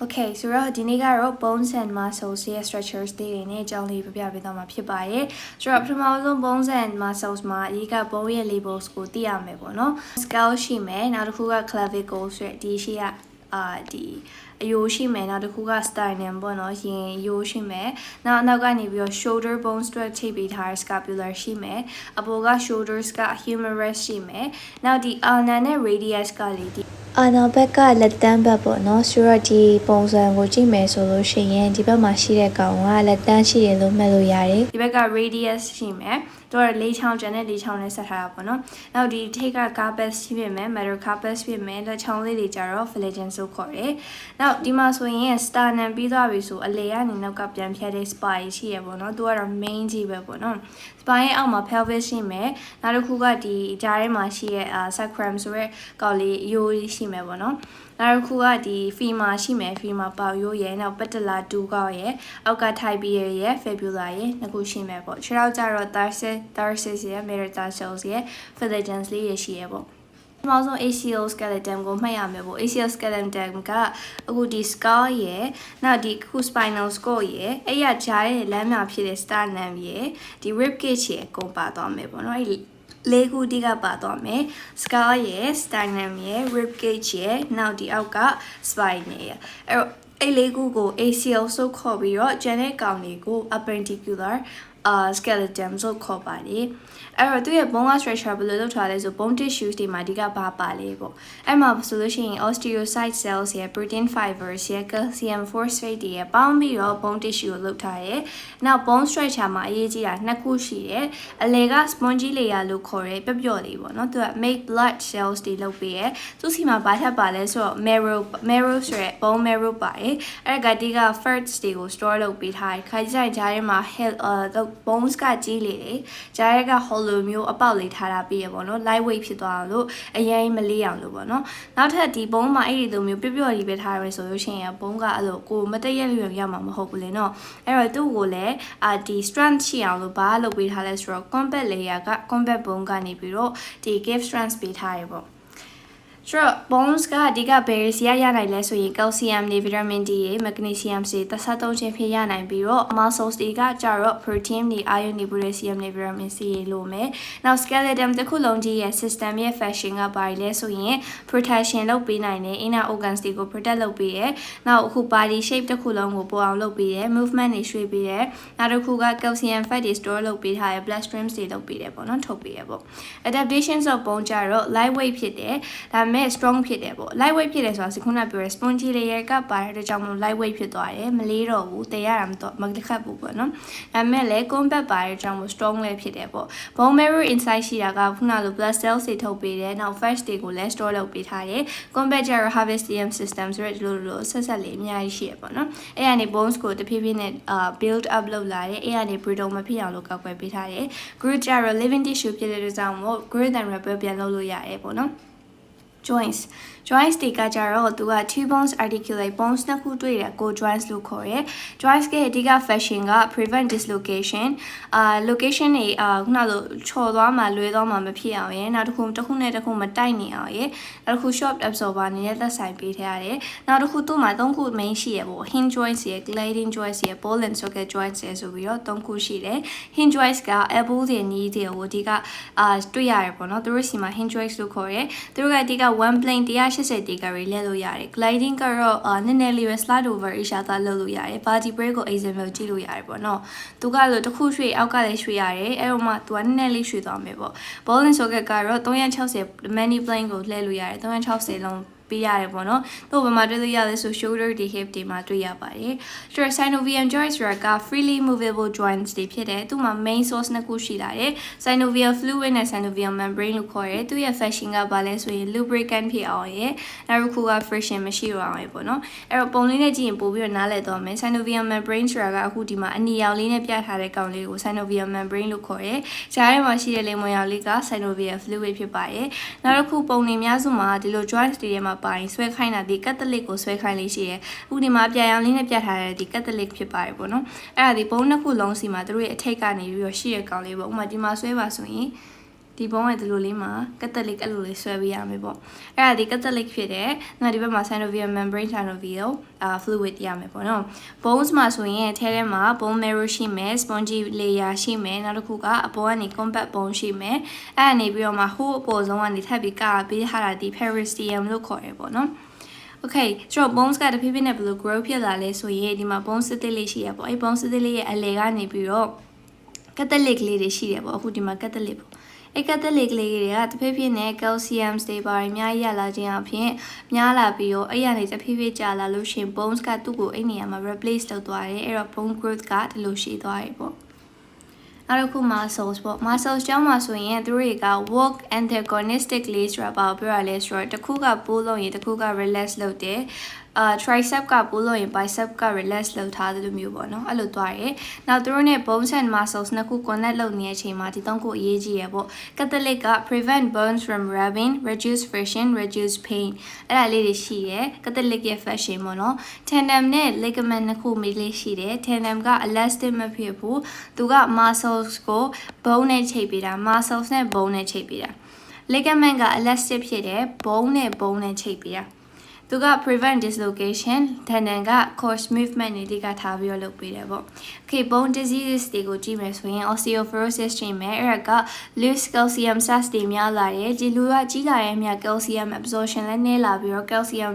Okay ဆိုတော့ဒီနေ့ကတော့ bones and muscles ရဲ့ structures တွေနဲ့အကြောင်းလေးပြပြပေးသွားမှာဖြစ်ပါတယ်ဆိုတော့ပထမဆုံး bones and muscles မှာအရေးက bone ရဲ့ labels ကိုသိရမယ်ပေါ့နော် skull ရှိမယ်နောက်တစ်ခုက clavicle ဆိုတဲ့ဒီရှိကဒီအယိုးရှိမယ်နောက်တစ်ခုက sternum ပေါ့နော်ရင်ရိုးရှိမယ်နောက်ကနေပြီးတော့ shoulder bones တွေထိပ်ပေးထားတဲ့ scapular ရှိမယ်အပေါ်က shoulders က humerus ရှိမယ်နောက်ဒီ ulna နဲ့ radius ကလေဒီအာနာဘက်ကလက်တန်းဘက်ပေါ့နော်ဆိုတော့ဒီပုံစံကိုကြည့်မယ်ဆိုလို့ရှိရင်ဒီဘက်မှာရှိတဲ့ကောင်ကလက်တန်းရှိတယ်လို့မှတ်လို့ရတယ်ဒီဘက်က radius ရှိမယ်တော့လေးချောင်းကျန်တဲ့လေးချောင်းနဲ့ဆက်ထားတာပေါ့နော်နောက်ဒီထိတ်က carpus ရှိပြင်မယ် metacarpus ပြင်မယ်လက်ချောင်းလေးတွေကြတော့ flagellum ဆိုခေါ်တယ်နောက်ဒီမှာဆိုရင် sternum ပြီးသွားပြီဆိုအလေကနေနောက်ကပြန်ဖြတ်တဲ့ spine ရှိရပေါ့နော်သူကတော့ main ကြီးပဲပေါ့နော် spine ရဲ့အောက်မှာ pelvis ရှိမယ်နောက်တစ်ခုကဒီကြားထဲမှာရှိတဲ့sacrum ဆိုရဲကောင်လေးရိုးရှိမယ်ပေါ့နော်နောက်တစ်ခုကဒီ femur ရှိမယ် femur ပေါက်ရိုးရဲ့နောက် patella 2ကောက်ရဲ့အောက်က tibia ရဲ့ fibula ရဲ့နှစ်ခုရှိမယ်ပေါ့ခြေထောက်ကျတော့ tarsus ရဲ့ metatarsals ရဲ့ flagellum လေးရရှိရပေါ့ဒီမှာဆုံး ACL skeleton ကိုမှတ်ရမယ်ပေါ့ ACL skeleton ကအခုဒီ skull ရဲ့နောက်ဒီခု spinal cord ရဲ့အဲ့ရကြားရဲ့လမ်းမြဖြစ်တဲ့ sternum ရဲ့ဒီ rib cage ရဲ့အကုန်ပါသွားမယ်ပေါ့နော်အဲ့လေးခုတိကပါသွားမယ် skull ရဲ့ sternum ရဲ့ rib cage ရဲ့နောက်ဒီအောက်က spine ရဲ့အဲ့လေးခုကို ACL ဆိုခေါ်ပြီးတော့ကျန်တဲ့ကောင်တွေကို appendicular skeleton ဆိုခေါ်ပါတယ်အဲ့တော့သူရဲ့ bone structure ဘယ်လိုလုပ်ထားလဲဆို bone tissues တွေမှာအဓိကဘာပါလဲပေါ့အဲ့မှာဆိုလို့ရှိရင် osteocyte cells ရဲ့ protein fibers ရဲ့ calcium phosphate တွေရဲ့ပေါင်းပြီးတော့ bone tissue ကိုလုပ်ထားတယ်နောက် bone structure မှာအရေးကြီးတာနှစ်ခုရှိတယ်အလယ်က spongy layer လို့ခေါ်တဲ့ပျော့လေးပေါ့နော်သူက make blood cells တွေလုပ်ပေးတယ်သူစီမှာဘာထပ်ပါလဲဆိုတော့ marrow ဆိုတဲ့ bone marrow ပါတယ်အဲ့ဒါကဒီက fats တွေကို store လုပ်ပေးထားတယ်ခါကြိုင်ကြားထဲမှာ bones ကကြီးလေတယ်ကြားထဲက hollow မျိုးအပေါက်လေးထားတာပြီးရပေါ့နော် light weight ဖြစ်သွားအောင်လို့အရင်မလေးအောင်လို့ပေါ့နော်နောက်ထပ်ဒီ bone မှာအဲ့ဒီလိုမျိုးပျော့ကြီးပဲထားရဆိုလို့ရှိရင် bone ကအဲ့လိုကိုမတည့်ရက်ရွံ့ရမှာမဟုတ်ဘူးလေနော်အဲ့တော့သူ့ကိုလည်းဒီ strength ရှိအောင်လို့ဘာလုပ်ပေးထားလဲဆိုတော့ combat layer က combat bone ကနေပြီးတော့ဒီ give strength ပေးထားရပေါ့ဆိုတော့ bones ကအဓိကဘယ်စီရနိုင်လဲဆိုရင် calcium နဲ့ vitamin D ရေ magnesium တွေသတ်သုံးခြင်းဖြစ်ရနိုင်ပြီးတော့ muscles တွေကကြတော့ protein တွေ iron တွေ potassium တွေ vitamin C ရေလိုမယ်နောက် skeleton တစ်ခုလုံးကြီးရဲ့ system ရဲ့ function ကဘာလဲဆိုရင် protection လုပ်ပေးနိုင်တယ် inner organs တွေကို protect လုပ်ပေးတယ်နောက်အခု body shape တစ်ခုလုံးကိုပေါ်အောင်လုပ်ပေးတယ် movement တွေရွှေ့ပေးတယ်နောက်တစ်ခုက calcium fat တွေ store လုပ်ပေးထားတယ် blood streams တွေလုပ်ပေးတယ်ပေါ့နော်ထုတ်ပေးရပေါ့ adaptations of bone ကြတော့ light weight ဖြစ်တယ်ဒါမဲ့ strong ဖြစ်တယ်ပေါ့ light weight ဖြစ်တယ်ဆိုတာခုနပြောရဲ spongy layer ကပါတဲ့အတွက်ကြောင့်မို့ light weight ဖြစ်သွားတယ်မလေးတော့ဘူးတည်ရတာမတခတ်ဘူးပေါ့နော်ဒါမဲ့လည်း combat ပါတဲ့ကြောင့်မို့ strong လည်းဖြစ်တယ်ပေါ့ bone marrow inside ရှိတာကခုနလို blood cells တွေထုတ်ပေးတယ်နောက် fats တွေကိုလည်း store လုပ်ပေးထားတယ် combat ကြတော့ harvestium system ဆိုတဲ့ဒီလိုဆက်လေးအများကြီးရှိရပေါ့နော်အဲ့ကနေ bones ကိုတဖြည်းဖြည်းနဲ့build up လုပ်လာတယ်အဲ့ကနေ brittle မဖြစ်အောင်လို့ကောက်ွယ်ပေးထားတယ် growth ကြတော့ living tissue ဖြစ်တဲ့အတွက်ကြောင့်မို့ growth and repair ပြန်လုပ်လို့ရတယ်ပေါ့နော်joints တွေကကြတော့သူက two bones articulate bones နှစ်ခုတွေ့တယ်ကို joints လို့ခေါ်ရယ် joints ရဲ့အဓိက function က prevent dislocation location တွေခုနလိုချော်သွားမှာလွဲသွားမှာမဖြစ်အောင်ရယ်နောက်တစ်ခုနဲ့တစ်ခုမတိုက်နေအောင်ရယ်နောက်တစ်ခု short absorber နဲ့သက်ဆိုင်ပေးထားရတယ်နောက်တစ်ခုသူ့မှာ၃ခု main ရှိရယ်ပေါ့ hinge joints ရယ် gliding joints ရယ် ball and socket joints ရယ်ဆိုပြီးတော့၃ခုရှိတယ် hinge joints က elbow တွေ knee တွေကိုအဓိကတွေ့ရတယ်ပေါ့နော်သူတို့စီမှာ hinge joints လို့ခေါ်ရယ်သူတို့ကအဓိကone plane 180 degree လဲလို့ရတယ် gliding ကတော့နည်းနည်းလေးပဲ slide over each other လုပ်လို့ရတယ် vertebrae ကို example ကြည့်လို့ရတယ်ပေါ့နော်သူကလို့တစ်ခုရွှေ့အောက်ကလည်းရွှေ့ရတယ်အဲ့တော့မှသူကနည်းနည်းလေးရွှေ့သွားမယ်ပေါ့ ball and socket ကတော့360 many plane ကိုလှည့်လို့ရတယ်360လုံးပေးရတယ်ပေါ့နော်တို့ဘယ်မှာတွေ့လို့ရလဲဆို shoulder တွေ hip တွေမှာတွေ့ရပါတယ်ဆိုတော့ synovial joints က freely movable joints တွေဖြစ်တယ်သူ့မှာ main source နှစ်ခုရှိလာတယ် synovial fluid နဲ့ synovial membrane လို့ခေါ်တယ်သူရဲ့ function ကဘာလဲဆိုရင် lubricant ဖြစ်အောင်ရယ်နောက်တစ်ခုက friction မရှိတော့အောင်ရယ်ပေါ့နော်အဲ့တော့ပုံလေးနဲ့ကြည့်ရင်ပို့ပြီးတော့နားလည်သွားမယ် synovial membrane ကအခုဒီမှာအနီရောင်လေးနဲ့ပြထားတဲ့ကောင်လေးကို synovial membrane လို့ခေါ်တယ်ကြားထဲမှာရှိတဲ့လေမွန်ရောင်လေးက synovial fluid ဖြစ်ပါတယ်နောက်တစ်ခုပုံနေများစုမှာဒီလို joints တွေထဲမှာပိုင်ဆွဲခိုင်းတာဒီကတ်တလစ်ကိုဆွဲခိုင်းလေးရှိရယ်အခုဒီမှာပြန်ရောင်လေးနဲ့ပြထားတဲ့ဒီကတ်တလစ်ဖြစ်ပါတယ်ပေါ့နော်အဲ့ဒါဒီဘုံနှစ်ခုလုံးစီမှာတို့ရဲ့အထိတ်ကနေပြီးတော့ရှိရကောင်လေးပေါ့ဥပမာဒီမှာဆွဲပါဆိုရင် ဒီဘုံရဲ့ဒီလိုလေးမှာကက်သလစ်အဲ့လိုလေးဆွဲပေးရမယ်ပေါ့အဲ့ဒါဒီကက်သလစ်ဖြစ်တဲ့နောက်ဒီဘက်မှာ synovial membrane synovial fluid ရမယ်ပေါ့နော် bones မှာဆိုရင်အထဲထဲမှာ bone marrow ရှိမယ် spongy layer ရှိမယ်နောက်တစ်ခုကအပေါ်ကနေ compact bone ရှိမယ်အဲ့ဒါနေပြီးတော့မှဟိုးအပေါ်ဆုံးကနေထပ်ပြီးကပေးထားတာဒီ periosteum လို့ခေါ်ရပေါ့နော်Okay ဆိုတော့ bones ကတဖြည်းဖြည်းနဲ့ဘယ်လို grow ဖြစ်လာလဲဆိုရင်ဒီမှာ bone စစ်သေးလေးရှိရပေါ့အဲ့ bone စစ်သေးလေးရဲ့အလယ်ကနေပြီးတော့ကက်သလစ်လေးတွေရှိတယ်ပေါ့အခုဒီမှာကက်သလစ်ပေါ့အဲ့ကက်သလစ်လေးတွေကတဖြည်းဖြည်းနဲ့ calcium တွေပါအများကြီးရလာခြင်းအပြင်များလာပြီးတော့အဲ့ရနေတဖြည်းဖြည်းကြာလာလို့ရှင် bones ကသူ့ကိုအဲ့နေရာမှာ replace လုပ်သွားတယ်အဲ့တော့ bone growth ကဒီလိုရှိသွားတယ်ပေါ့နောက်တစ်ခု muscles ပေါ့ muscles ကြောင်းမှာဆိုရင်သူတို့တွေက work antagonistically ဆိုတာဘာပြောရလဲဆိုတော့တစ်ခုကပိုးလို့ရင်တစ်ခုက relax လုပ်တယ်tricep ကပိုးလို့ရင် bicep က relax လုပ်ထားတယ်လို့မျိုးပေါ့နော်အဲ့လိုသွားတယ်နောက်သူတို့ ਨੇ bones and muscles နှစ်ခု connect လုပ်နေတဲ့အချိန်မှာဒီသုံးခုအရေးကြီးရပေါ့ catholic က prevent bones from rubbing reduce friction reduce pain အဲ့ဒါလေးတွေရှိတယ် catholic ရဲ့ fashion ပေါ့နော် tandem နဲ့ ligament နှစ်ခုမိလေးရှိတယ် tandem က elastic မဖြစ်ဘူးသူက muscles ကို bone နဲ့ချိတ်ပေးတာ muscles နဲ့ bone နဲ့ချိတ်ပေးတာ ligament က elastic ဖြစ်တယ် bone နဲ့ bone နဲ့ချိတ်ပေးတာသူက prevent dislocation တန်တန်က course movement တွေတိကထားပြီးတော့လုပ်ပေးတယ်ပေါ့ Okay bone diseases တွေကိုကြည့်မယ်ဆိုရင် osteoporosis တွေမယ်အဲ့ဒါက loose calcium stars တွေများလာတယ်ဒီလူကကြီးလာရဲ့မြ calcium absorption လည်းနည်းလာပြီးတော့ calcium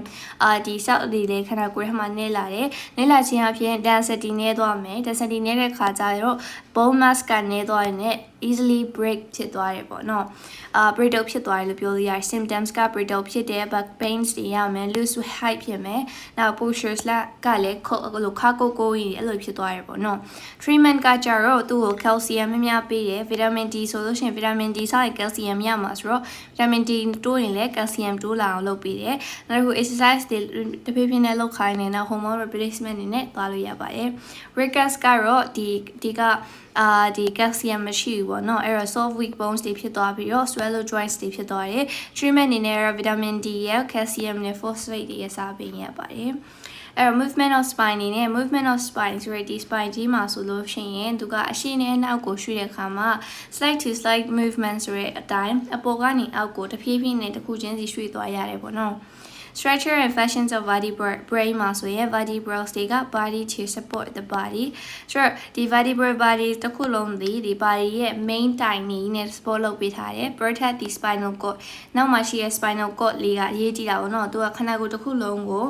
ဒီ cell တွေလည်းခန္ဓာကိုယ်ထဲမှာနည်းလာတယ်နည်းလာခြင်းအပြင် density နည်းသွားမယ် density နည်းတဲ့ခါကျတော့ bone mass ကနည်းသွားရင်လည်း easily break ဖြစ်သွားတယ်ပေါ့နော်break out ဖြစ်သွားတယ်လို့ပြောလို့ရတယ် symptoms က break out ဖြစ်တယ် back pains တွေရမယ် loose height ဖြစ်မယ်နောက် postures ကလည်းလိုခါကိုကိုကြီးအဲ့လိုဖြစ်သွားတယ်ပေါ့နော် treatment ကကြတော့သူ့ကို calcium များပေးတယ် vitamin D ဆိုလို့ရှိရင် vitamin D စားရင် calcium ရမှာဆိုတော့ vitamin D တိုးရင်လည်း calcium တိုးလာအောင်လုပ်ပေးတယ်နောက်တစ်ခု exercise တွေတဖြည်းဖြည်းနဲ့လုပ်ခိုင်းနေနောက် hormone replacement တွေနဲ့သွားလို့ရပါတယ် rickets ကတော့ဒီကဒီ calcium မရှိဘူးပေါ့နော်အဲ့တော့ soft weak bones တွေဖြစ်သွားပြီးတော့ swallow joints တွေဖြစ်သွားတယ် treatment အနေနဲ့ vitamin D ရဲ့ calcium နဲ့ phosphate တွေရစားပေးရပါတယ်အဲ့ movement of spine နေနဲ့ movement of spine ဆိုရတဲ့ spine ကြီးမှာဆိုလို့ရှိရင်သူကအရှေ့နဲ့အနောက်ကိုရွှေ့တဲ့အခါမှာ slight to slight movement ဆိုတဲ့အတိုင်းအပေါ်ကနေအောက်ကိုတဖြည်းဖြည်းနဲ့တစ်ခုချင်းစီရွှေ့သွားရတယ်ပေါ့နော်structure and functions of vertebrae မှာဆိုရင် vertebrals တွေက body to support the body ဆိုတော့ဒီ vertebral body တစ်ခုလုံးဒီ body ရဲ့ main တိုင်နေနဲ့ support လုပ်ပေးထားတယ် protect the spinal cord နောက်မှာရှိတဲ့ spinal cord လေးကအရေးကြီးတာပေါ့နော်သူကခန္ဓာကိုယ်တစ်ခုလုံးကို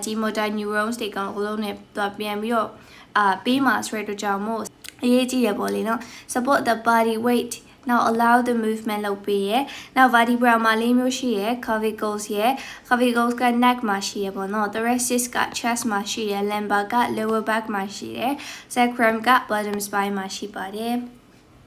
ဒီ motor neurons တွေကောင်အလုံးနဲ့သူကပြန်ပြီးတော့ပေးမှာဆိုတဲ့အတွက်ကြောင့်မို့အရေးကြီးရပေါ့လေနော် support the body weight now allow the movement လုပ်ပေးရ now vertebra မှာလေးမျိုးရှိရ clavicles ရ clavicles က neck မှာရှိရပေါ့နော် thoracic က chest မှာရှိရ lumbar က lower back မှာရှိရ sacrum က bottom spine မှာရှိပါတယ်